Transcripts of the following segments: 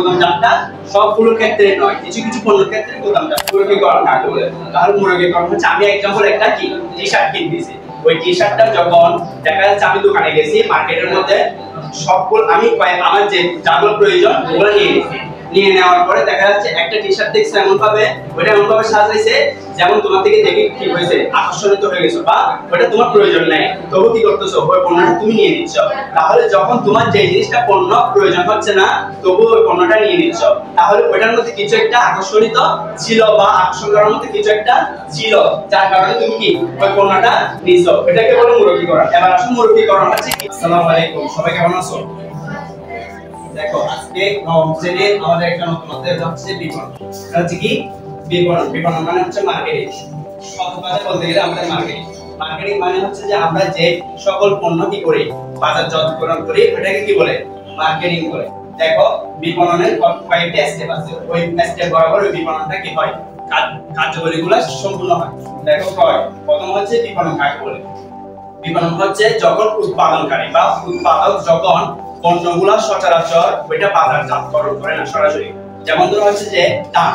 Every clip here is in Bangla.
গুদামজাতটা সবগুলোর ক্ষেত্রে নয়, কিছু কিছু পণ্যের ক্ষেত্রে গুদামজাত মুরগিকরণ কাকে বলে। তাহলে মুরগিকরণ হচ্ছে আমি এক্সাম্পল একটা কি টি-শার্ট কিনতেছি, ওই টি-শার্টটা যখন দেখা যাচ্ছে আমি দোকানে গেছি মার্কেটের মধ্যে সবগুলো আমি আমার যে যাগুলো প্রয়োজন ওগুলো নিয়ে নিয়েছি, নিয়ে নেওয়ার পরে দেখা যাচ্ছে একটা টি-শার্ট দেখছে এমন ভাবে ওটা এমন ভাবে সাজাইছে যেমন তোমার থেকে দেখে কি হয়েছে আকর্ষণিত হয়ে গেছো বা ওটা তোমার প্রয়োজন নাই, তবু কি করতেছো ওই পণ্যটা তুমি নিয়ে নিচ্ছ। তাহলে যখন তোমার যে জিনিসটা পণ্য প্রয়োজন হচ্ছে না তবু ওই পণ্যটা নিয়ে নিচ্ছ, তাহলে ওটার মধ্যে কিছু একটা আকর্ষণিত ছিল বা আকর্ষণ করার মধ্যে কিছু একটা ছিল যার কারণে তুমি কি ওই পণ্যটা নিছো, এটাকে বলে মুরগিকরণ। এবার আসুন মুরগিকরণ হচ্ছে কি। আসসালামু আলাইকুম, সবাই কেমন আছো? দেখো আজকে শ্রেণীর আমাদের একটা নতুন অধ্যায় হচ্ছে বিপণন। এটা হচ্ছে কি বিপণন। বিপণন মানে হচ্ছে মার্কেটিং। সহজভাবে বলতে গেলে আমাদের মার্কেটিং। মার্কেটিং মানে হচ্ছে যে আমরা যে সকল পণ্য কি করি বাজারজাতকরণ করি ওটাকে কি বলে মার্কেটিং বলে। দেখো বিপণনের কয়েকটা স্টেপ আছে, ওই স্টেপ বরাবর ওই বিপণনটা কি হয় কার্যকরীগুলো সম্পূর্ণ হয়। দেখো প্রথম হচ্ছে বিপণন কাকে বলে। বিপণন হচ্ছে যখন উৎপাদনকারী বা উৎপাদক যখন পণ্যগুলা সচরাচর ওইটা বাজারজাতকরণ করে না সরাসরি। যেমন ধরো হচ্ছে যে ধান,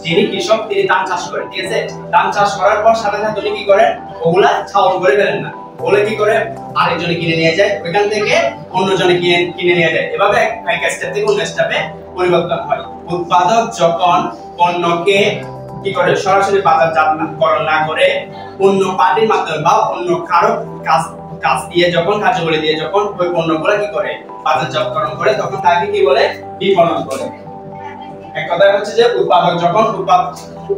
যিনি কৃষক তিনি ধান চাষ করেন, ঠিক আছে, ধান চাষ করার পর সাথে সাথে উনি কি করেন ওগুলা ছাউল করে ফেলেন না, ওগুলো কি করে আরেকজনে কিনে নিয়ে যায়, ওইখান থেকে অন্যজনে কিনে নিয়ে যায়, এভাবে এক স্টেপ থেকে অন্য স্টেপে পরিবর্তন হয়। উৎপাদক যখন পণ্যকে কি করে সরাসরি বাজারজাতকরণ না করে অন্য পার্টির মাধ্যমে বা অন্য কারো কাজ দিয়ে যখন কার্যকরী দিয়ে যখন ওই পণ্যগুলো কি করে বাজারজাতকরণ করে তখন তাকে কি বলে বিপণন করে। এক কথায় হচ্ছে যে উৎপাদক যখন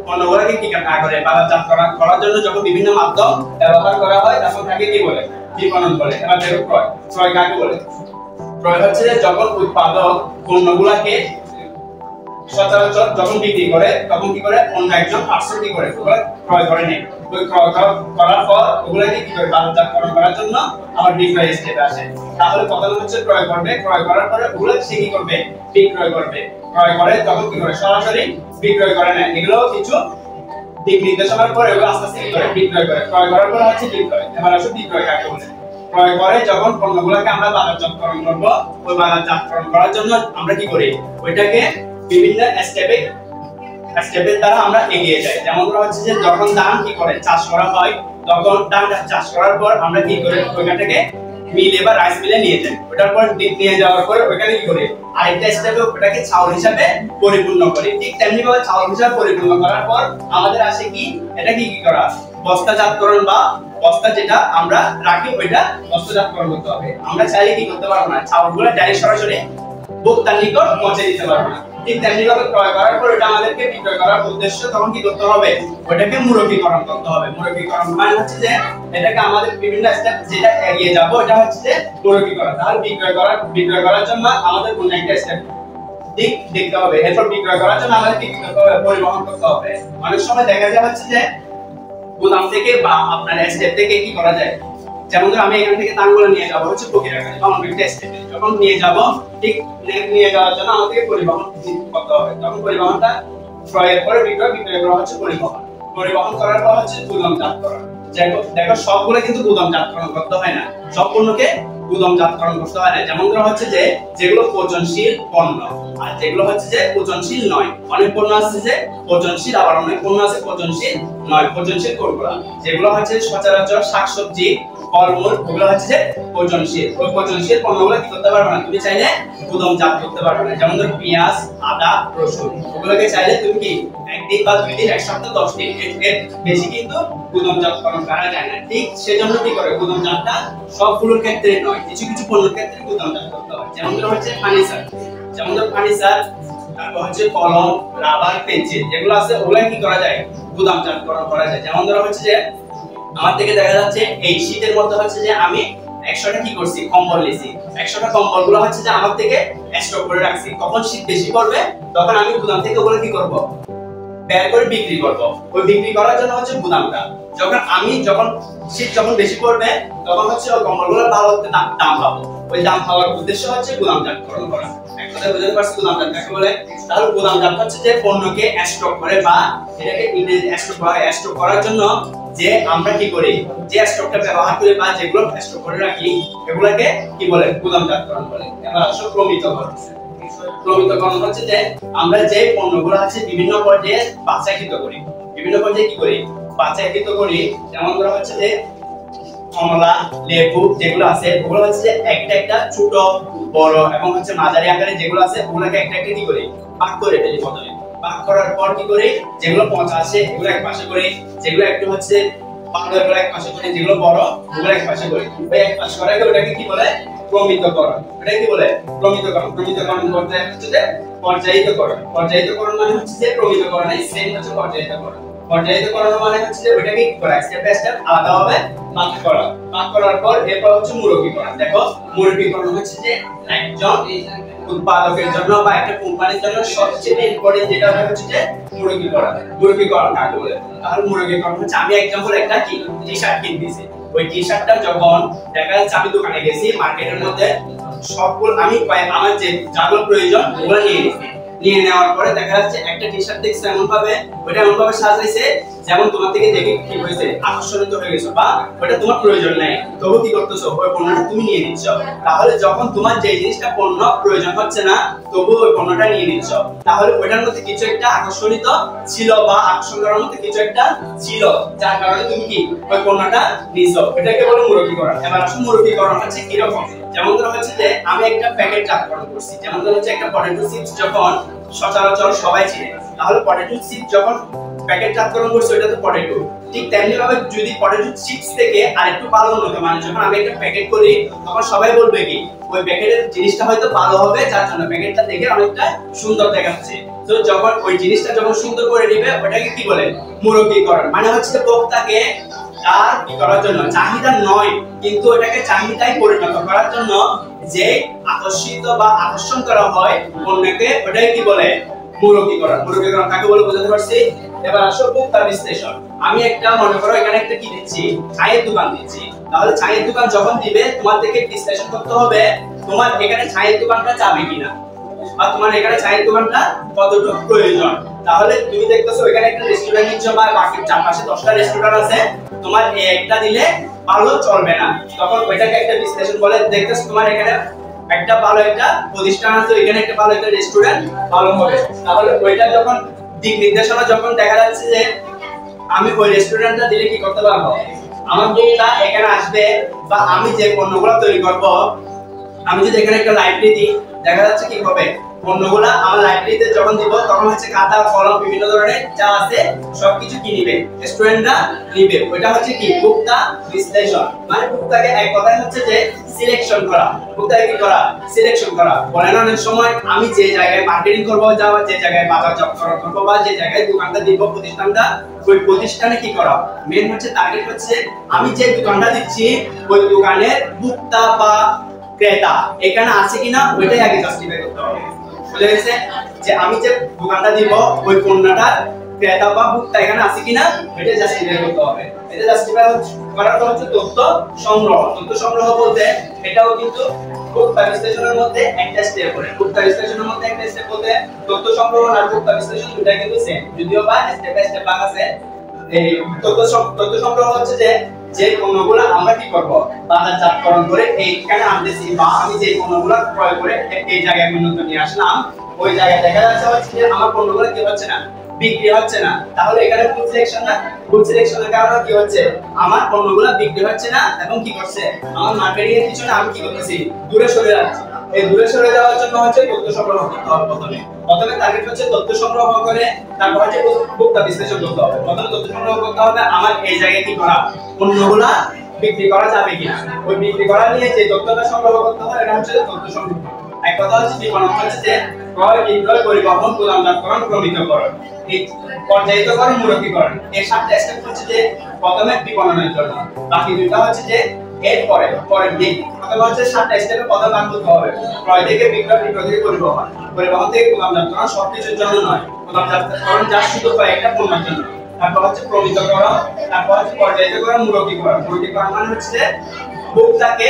পণ্যগুলোকে কি না করে বাজারজাতকরণ করার জন্য যখন বিভিন্ন মাধ্যম ব্যবহার করা হয় তখন তাকে কি বলে বিপণন বলে। এবার দেখো ক্রয় কাকে বলে। ক্রয় হচ্ছে যে যখন উৎপাদক পণ্যগুলোকে সচরাচর যখন বিক্রি করে তখন কি করে অন্য একজন পার্সন কি করে ক্রয় করে নেয়, ওই ক্রয় করার পর ওগুলোকে কি করে বাজারজাতকরণ করার জন্য আবার বিক্রয় স্টেপে আসে। তাহলে প্রথম হচ্ছে ক্রয় করবে, ক্রয় করার পরে ওগুলো সে কি করবে বিক্রয় করবে, ক্রয় করে তখন কি করে সরাসরি বিক্রয় করে না, এগুলো কিছু দিক নির্দেশনার পরে ওগুলো আস্তে আস্তে কি করে বিক্রয় করে। ক্রয় করার পর হচ্ছে বিক্রয়। এবার আসো বিক্রয় কাকে বলে। ক্রয় করে যখন পণ্যগুলোকে আমরা বাজারজাতকরণ করব, ওই বাজারজাতকরণ করার জন্য আমরা কি করি ওইটাকে বিভিন্ন স্টেপের দ্বারা আমরা এগিয়ে যাই। যেমন ধরো হচ্ছে যে যখন ধান কি করে চাষ করা হয় তখন ধানটা চাষ করার পর আমরা কি করি ওইখানটাকে মিলে বা রাইস মিলে নিয়ে যাই, ওটার পর নিয়ে যাওয়ার পরে ওইখানে কি করে আরেকটা স্টেপে ওটাকে চাউল হিসাবে পরিপূর্ণ করি। ঠিক তেমনি ভাবে চাউল হিসাবে পরিপূর্ণ করার পর আমাদের আসে কি এটা কি করা বস্তাজাতকরণ বা বস্তা যেটা আমরা রাখি ওইটা বস্তাজাতকরণ করতে হবে। আমরা চাইলে কি করতে পারবো না চাউলগুলো ডাইরেক্ট সরাসরি ভোক্তার নিকট পৌঁছে দিতে পারবো না। ঠিক তেমনি ভাবে ক্রয় করার পর এটা আমাদেরকে বিক্রয় করার উদ্দেশ্য তখন কি করতে হবে ওটাকে মুরগিকরণ করতে হবে। মুরগিকরণ মানে হচ্ছে যে এটাকে আমাদের বিভিন্ন স্টেপ যেটা এগিয়ে যাব এটা হচ্ছে যে মুরগিকরণ। তাহলে বিক্রয় করার জন্য আমাদের কোন একটা স্টেপ দেখতে হবে, এরপর বিক্রয় করার জন্য আমাদের কি করতে হবে পরিবহন করতে হবে। অনেক সময় দেখা যায় হচ্ছে যে গোদাম থেকে বা আপনার স্টেপ থেকে কি করা যায়, যেমন ধর আমি এখান থেকে ধানগুলো নিয়ে যাব হচ্ছে ফকিরাবাড়ি বা অন্য একটা স্টেপে, যখন নিয়ে যাব ঠিক নিয়ে যাওয়ার জন্য আমাদেরকে পরিবহন করতে হবে। তখন পরিবহনটা ক্রয়ের পরে বিক্রয় করা হচ্ছে পরিবহন করার পর হচ্ছে গুদামজাতকরণ। দেখো সবগুলো কিন্তু গুদামজাতকরণ করতে হয় না, সব পণ্যকে গুদামজাতকরণ করতে হয় না। যেমন ধর হচ্ছে যে যেগুলো পচনশীল পণ্য আর যেগুলো হচ্ছে যে পচনশীল নয়। অনেক পণ্য আছে যে পচনশীল, আবার অনেক পণ্য আছে পচনশীল নয়। পচনশীল কোনগুলো যেগুলো হচ্ছে সচরাচর শাকসবজি ফলমূল ওগুলো হচ্ছে যে পচনশীল, ওই পচনশীল পণ্যগুলো কি করতে পারবে না তুমি চাইলে গুদামজাত করতে পারবে না। যেমন ধর পেঁয়াজ আদা রসুন ওগুলোকে চাইলে তুমি কি একদিন বা দুই দিন এক সপ্তাহ 10 দিন এর বেশি কিন্তু গুদামজাতকরণ করা যায় না। ঠিক সেজন্য কি করে গুদামজাতটা সবগুলোর ক্ষেত্রে নয়, কিছু কিছু পণ্যের ক্ষেত্রে গুদামজাত করতে হয়। যেমন ধর হচ্ছে ফার্নিচার তারপর হচ্ছে কলম রাবার পেন্সিল যেগুলো আছে ওগুলো কি করা যায় গুদামজাতকরণ করা যায়। যেমন ধর হচ্ছে যে আমার থেকে দেখা যাচ্ছে এই শীতের মধ্যে হচ্ছে যে আমি 100টা কি করছি কম্বল নিয়েছি, 100টা কম্বল গুলো হচ্ছে যে আমার থেকে স্টক করে রাখছি, কখন শীত বেশি পড়বে তখন আমি গুদাম থেকে ওগুলো কি করব বের করে বিক্রি করব। ওই বিক্রি করার জন্য হচ্ছে গুদামটা, যখন শীত যখন বেশি পড়বে তখন হচ্ছে ওই কম্বলগুলো ভালো দাম পাবো, ওই দাম পাওয়ার উদ্দেশ্য হচ্ছে গুদামজাতকরণ করা। এক কথায় বুঝতে পারছি গুদামজাত কাকে বলে। তাহলে গুদামজাত হচ্ছে যে পণ্যকে স্টক করে বা এটাকে স্টক করার জন্য যে আমরা কি করি যে স্টকটা ব্যবহার করি বা যেগুলো স্টক করে রাখি এগুলোকে কি বলে গুদামজাতকরণ বলে। এবার আসো প্রমিতকরণ। প্রমিতকরণ হচ্ছে যে আমরা যে পণ্যগুলো আছে বিভিন্ন পর্যায়ে বাছাইকৃত করি, বিভিন্ন পর্যায়ে কি করি বাছাইকৃত করি। যেমন ধরা হচ্ছে যে কমলা, লেবু যেগুলো আছে ওগুলো হচ্ছে যে একটা একটা ছোট বড় এবং হচ্ছে মাঝারি আকারে যেগুলো আছে ওগুলোকে একটা একটা কি করি ভাগ করে ফেলি। প্রথমে ভাগ করার পর কি করি যেগুলো পচা আছে এগুলো এক পাশে করি, যেগুলো একটু হচ্ছে ভালো এগুলো এক পাশে করি, যেগুলো বড় ওগুলো এক পাশে করি। ওই এক পাশে করাকে ওটাকে কি বলে প্রমিতকরণ। এটাকে কি বলে প্রমিতকরণ। প্রমিতকরণ করতে হচ্ছে যে পর্যায়িতকরণ। পর্যায়িতকরণ মানে হচ্ছে যে প্রমিতকরণ এই সেম হচ্ছে পর্যায়িতকরণ। পর্যায়িতকরণ মানে হচ্ছে যে ওটাকে কি করা স্টেপ বাই স্টেপ আলাদাভাবে ভাগ করা। ভাগ করার পর এরপর হচ্ছে মূলকীকরণ। দেখো মূলকীকরণ হচ্ছে যে একজন উৎপাদকের জন্য বা একটা কোম্পানির জন্য সবচেয়ে ইম্পর্টেন্ট যেটা হচ্ছে যে মূলকীকরণ। মূলকীকরণ কাকে বলে? তাহলে মূলকীকরণ হচ্ছে আমি एग्जांपल একটা কি টি-শার্ট কিনতেছি, ওই টি-শার্টটা যখন দেখা যাচ্ছে আমি দোকানে গেছি মার্কেটের মধ্যে সবগুলো আমি আমার যে যাগুলো প্রয়োজন ওগুলো নিয়ে নিয়েছি। নিয়ে নেওয়ার পরে দেখা যাচ্ছে একটা টি-শার্ট দেখছে এমন ভাবে ওটা এমন ভাবে সাজাইছে যেমন তোমার থেকে দেখে কি হয়েছে আকর্ষণিত হয়ে গেছো বা ওটা তোমার প্রয়োজন নাই, তবু কি করতেছো ওই পণ্যটা তুমি নিয়ে নিচ্ছ। তাহলে যখন তোমার যে জিনিসটা পণ্য প্রয়োজন হচ্ছে না তবু ওই পণ্যটা নিয়ে নিচ্ছ, তাহলে ওটার মধ্যে কিছু একটা আকর্ষণিত ছিল বা আকর্ষণ করার মধ্যে কিছু একটা ছিল যার কারণে তুমি কি ওই পণ্যটা নিছো। এটাকে বলে মূলকীকরণ। এবার আসলে মূলকীকরণ হচ্ছে কি রকম? যেমন ধরো হচ্ছে যে আমি একটা প্যাকেট জাতকরণ করছি। যেমন ধরো হচ্ছে একটা পটেটো চিপস যখন সচরাচর সবাই চিনে, তাহলে পটেটো চিপস যখন প্যাকেট জাতকরণ করছে ওটা তো পটেটো, ঠিক তেমনি ভাবে যদি পটেটো চিপস থেকে আরেকটু ভালো উন্নত মানে যখন আমি একটা প্যাকেট করি তখন সবাই বলবে কি ওই প্যাকেটের জিনিসটা হয়তো ভালো হবে যার জন্য প্যাকেটটা দেখে অনেকটা সুন্দর দেখাচ্ছে। তো যখন ওই জিনিসটা যখন সুন্দর করে দিবে ওটাকে কি বলে মূলকীকরণ। মানে হচ্ছে ভোক্তাকে তার কি করার জন্য চাহিদা নয় কিন্তু এটাকে চাহিদায় পরিণত করার জন্য যে আকর্ষিত বা আকর্ষণ করা হয় পণ্যকে ওটাই কি বলে মূলকীকরণ। মূলকীকরণ কাকে বলে বোঝাতে পারছি? এবার আসো ভোক্তা বিশ্লেষণ। আমি একটা মনে করো এখানে একটা কি দিচ্ছি চায়ের দোকান দিচ্ছি, তাহলে চায়ের দোকান যখন দিবে তোমার থেকে বিশ্লেষণ করতে হবে তোমার এখানে চায়ের দোকানটা যাবে কিনা বা তোমার এখানে চায়ের দোকানটা কতটুকু প্রয়োজন। তাহলে তুমি দেখতেছো এখানে একটা রেস্টুরেন্ট দিচ্ছ বা বাকি চারপাশে 10টা রেস্টুরেন্ট আছে, তোমার এই একটা দিলে ভালো চলবে না, তখন ওইটাকে একটা বিশ্লেষণ বলে। দেখতেছো তোমার এখানে একটা ভালো একটা প্রতিষ্ঠান আছে, এখানে একটা ভালো একটা রেস্টুরেন্ট ভালো হবে, তাহলে ওইটা যখন দিক নির্দেশনা যখন দেখা যাচ্ছে যে আমি ওই রেস্টুরেন্টটা দিলে কি করতে পারবো আমার ভোক্তা এখানে আসবে বা আমি যে পণ্যগুলো তৈরি করব আমি যদি এখানে একটা লাইব্রেরি দিই দেখা যাচ্ছে কি হবে পণ্যগুলা আমার লাইব্রেরিতে যখন দিব তখন হচ্ছে খাতা কলম বিভিন্ন ধরনের যা আছে সবকিছু কি নিবে স্টুডেন্টরা নিবে। ওটা হচ্ছে কি ভোক্তা বিশ্লেষণ। মানে ভোক্তাকে এক কথায় হচ্ছে যে সিলেকশন করা। ভোক্তাকে কি করা সিলেকশন করা। বলেন অনেক সময় আমি যে জায়গায় মার্কেটিং করব যাওয়া যে জায়গায় বাজার জবকরণ করব বা যে জায়গায় দোকানটা দিব প্রতিষ্ঠানটা ওই প্রতিষ্ঠানে কি করা মেন হচ্ছে টার্গেট হচ্ছে আমি যে দোকানটা দিচ্ছি ওই দোকানের ভোক্তা বা ক্রেতা এখানে আছে কিনা ওইটাই আগে জাস্টিফাই করতে হবে। বুঝা গেছে যে আমি যে দোকানটা দিব ওই পণ্যটা ক্রেতা বা ভোক্তা এখানে আছে কিনা এটা জাস্টিফাই করতে হবে। এটা জাস্টিফাই করার পর হচ্ছে তথ্য সংগ্রহ। তথ্য সংগ্রহ বলতে এটাও কিন্তু ভোক্তা বিশ্লেষণের মধ্যে একটা স্টেপ পড়ে। ভোক্তা বিশ্লেষণের মধ্যে একটা স্টেপ বলতে তথ্য সংগ্রহ আর ভোক্তা বিশ্লেষণ দুটোই কিন্তু সেম, যদিও বা স্টেপ বাই স্টেপ ভাগ আছে। এই তথ্য সংগ্রহ হচ্ছে যে পণ্যগুলো আমরা কি করব বাজারজাতকরণ করে এইখানে আনতেছি বা আমি যে পণ্যগুলো ক্রয় করে এই জায়গায় পর্যন্ত নিয়ে আসলাম ওই জায়গায় দেখা যাচ্ছে যে আমার পণ্যগুলো কি হচ্ছে না বিক্রি হচ্ছে না, তাহলে এখানে ফুড সিলেকশন না ফুড সিলেকশনের কারণে কি হচ্ছে আমার পণ্যগুলো বিক্রি হচ্ছে না এবং কি করছে আমার মার্কেটিং এর পিছনে আমি কি করতেছি দূরে সরে যাচ্ছি। এই দূরে সরে যাওয়ার জন্য হচ্ছে তথ্য সংগ্রহ করতে হবে। প্রথমে টার্গেট হচ্ছে তথ্য সংগ্রহ করে তারপর হচ্ছে ভোক্তা বিশ্লেষণ করতে হবে। প্রথমে তথ্য সংগ্রহ করতে হবে আমার এই জায়গায় কি করা পণ্যগুলা বিক্রি করা যাবে কিনা, ওই বিক্রি করা নিয়ে যে তথ্যটা সংগ্রহ করতে হবে এটা হচ্ছে তথ্য সংগ্রহ। এক কথা হচ্ছে বিপণন হচ্ছে যে ক্রয় বিক্রয় পরিবহন গুদামজাতকরণ প্রমিতকরণ এই পর্যায়িতকরণ মূলকীকরণ। এর সাথে স্টেপ হচ্ছে যে প্রথমে বিপণনের জন্য, বাকি দুটো হচ্ছে যে এর পরের দিক। প্রথমে হচ্ছে 7টা স্টেপে প্রথম ভাগ করতে হবে ক্রয় থেকে বিক্রয়, বিক্রয় থেকে পরিবহন, পরিবহন থেকে গুদামজাতকরণ সবকিছুর জন্য নয়, গুদামজাতকরণ যা শুধু কয়েকটা পণ্যের জন্য। তারপর হচ্ছে প্রমিতকরণ, তারপর হচ্ছে পর্যায়িতকরণ মূলকীকরণ। মূলকীকরণ মানে হচ্ছে ভোক্তাকে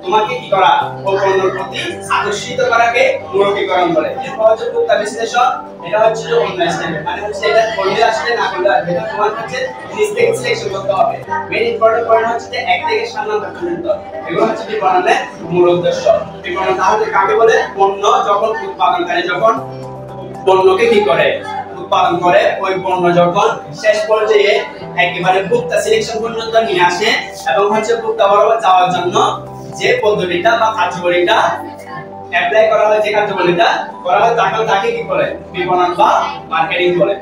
তোমাকে কি করা ও পণ্যের প্রতি আকর্ষিত করাকে মৌখিকরণ বলে। এরপর হচ্ছে ভোক্তা বিশ্লেষণ, এটা হচ্ছে যে অন্য স্টেপ, মানে হচ্ছে এটা করলে আসলে না করলে আসবে, এটা তোমার কাছে নিজ থেকে সিলেকশন করতে হবে। মেইন ইম্পর্টেন্ট পয়েন্ট হচ্ছে যে 1 থেকে 7 নম্বর পর্যন্ত এগুলো হচ্ছে বিপণনের মূল উদ্দেশ্য। বিপণন তাহলে কাকে বলে? পণ্য যখন উৎপাদনকারী যখন পণ্যকে কি করে উৎপাদন করে, ওই পণ্য যখন শেষ পর্যায়ে একেবারে ভোক্তা সিলেকশন পর্যন্ত নিয়ে আসে এবং হচ্ছে ভোক্তা বরাবর যাওয়ার জন্য যে পদ্ধতিটা বা কার্যকরীটা অ্যাপ্লাই করা হয়, যে কার্যকরীটা করা হয় তাকে কি বলে? বিপণন বা মার্কেটিং বলে।